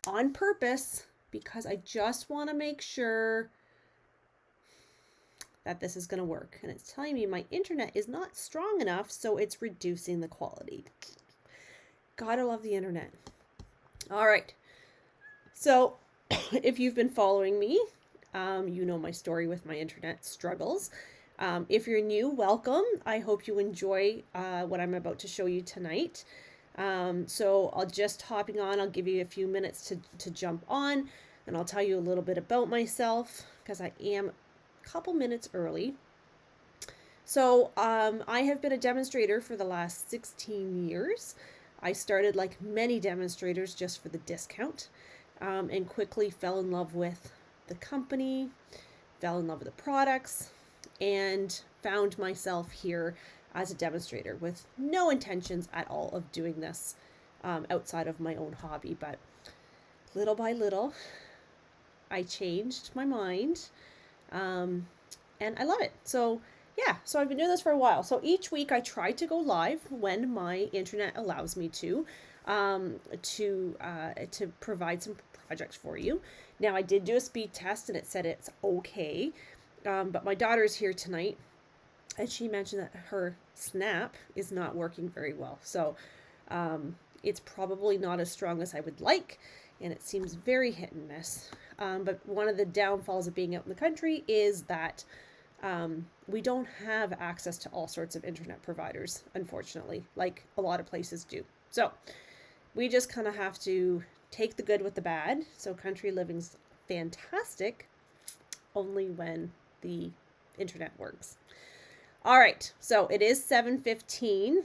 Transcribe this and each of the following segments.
on purpose because I just want to make sure that this is going to work. And it's telling me my internet is not strong enough, so it's reducing the quality. Gotta love the internet. All right. So if you've been following me, you know my story with my internet struggles. If you're new, welcome. I hope you enjoy what I'm about to show you tonight. So I'll just hopping on, I'll give you a few minutes to jump on, and I'll tell you a little bit about myself because I am a couple minutes early. So I have been a demonstrator for the last 16 years. I started like many demonstrators just for the discount, and quickly fell in love with the company, fell in love with the products, and found myself here as a demonstrator with no intentions at all of doing this outside of my own hobby. But little by little, I changed my mind, and I love it. So yeah, so I've been doing this for a while. So each week I try to go live when my internet allows me to provide some projects for you. Now I did do a speed test and it said it's okay, but my daughter's here tonight, and she mentioned that her Snap is not working very well. So it's probably not as strong as I would like, and it seems very hit and miss. But one of the downfalls of being out in the country is that we don't have access to all sorts of internet providers, unfortunately, like a lot of places do. So we just kind of have to take the good with the bad. So country living's fantastic only when the internet works. All right, so it is 7:15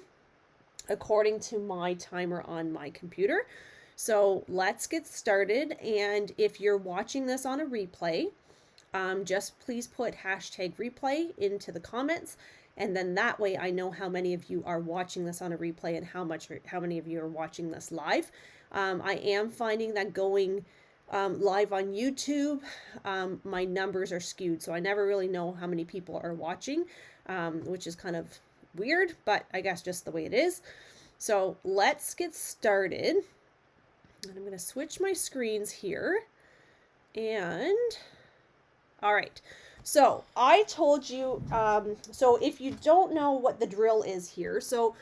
according to my timer on my computer. So let's get started. And if you're watching this on a replay, just please put hashtag replay into the comments, and then that way I know how many of you are watching this on a replay and how many of you are watching this live. I am finding that going live on YouTube, my numbers are skewed, so I never really know how many people are watching, which is kind of weird, but I guess just the way it is. So let's get started. And I'm going to switch my screens here. And all right, so I told you, so if you don't know what the drill is here, so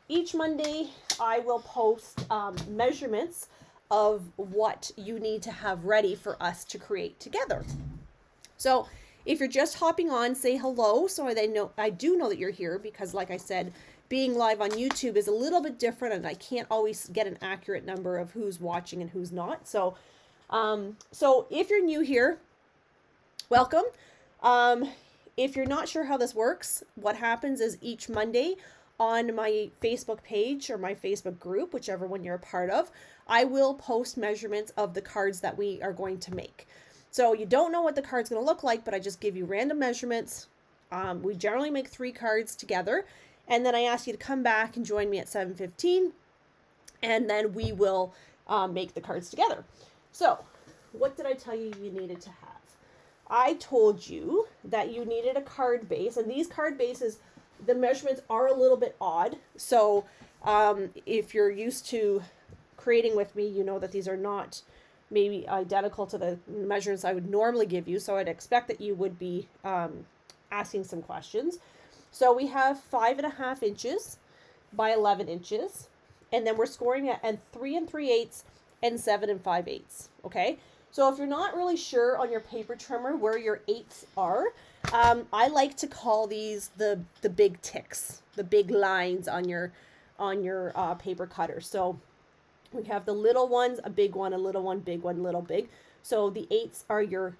each Monday I will post measurements of what you need to have ready for us to create together. So if you're just hopping on, say hello so I do know that you're here, because like I said, being live on YouTube is a little bit different and I can't always get an accurate number of who's watching and who's not. So so if you're new here, welcome. If you're not sure how this works, what happens is each Monday on my Facebook page or my Facebook group, whichever one you're a part of, I will post measurements of the cards that we are going to make. So you don't know what the card's going to look like, but I just give you random measurements. We generally make 3 cards together, and then I ask you to come back and join me at 7:15, and then we will make the cards together. So what did I tell you you needed to have? I told you that you needed a card base, and these card bases, the measurements are a little bit odd. So if you're used to creating with me, you know that these are not maybe identical to the measurements I would normally give you. So I'd expect that you would be asking some questions. So we have 5.5 inches by 11 inches, and then we're scoring at 3 3/8 and 7 5/8. Okay. So if you're not really sure on your paper trimmer where your 8s are, I like to call these the big ticks, the big lines on your paper cutter. So we have the little ones, a big one, a little one, big one, little, big. So the 8s are your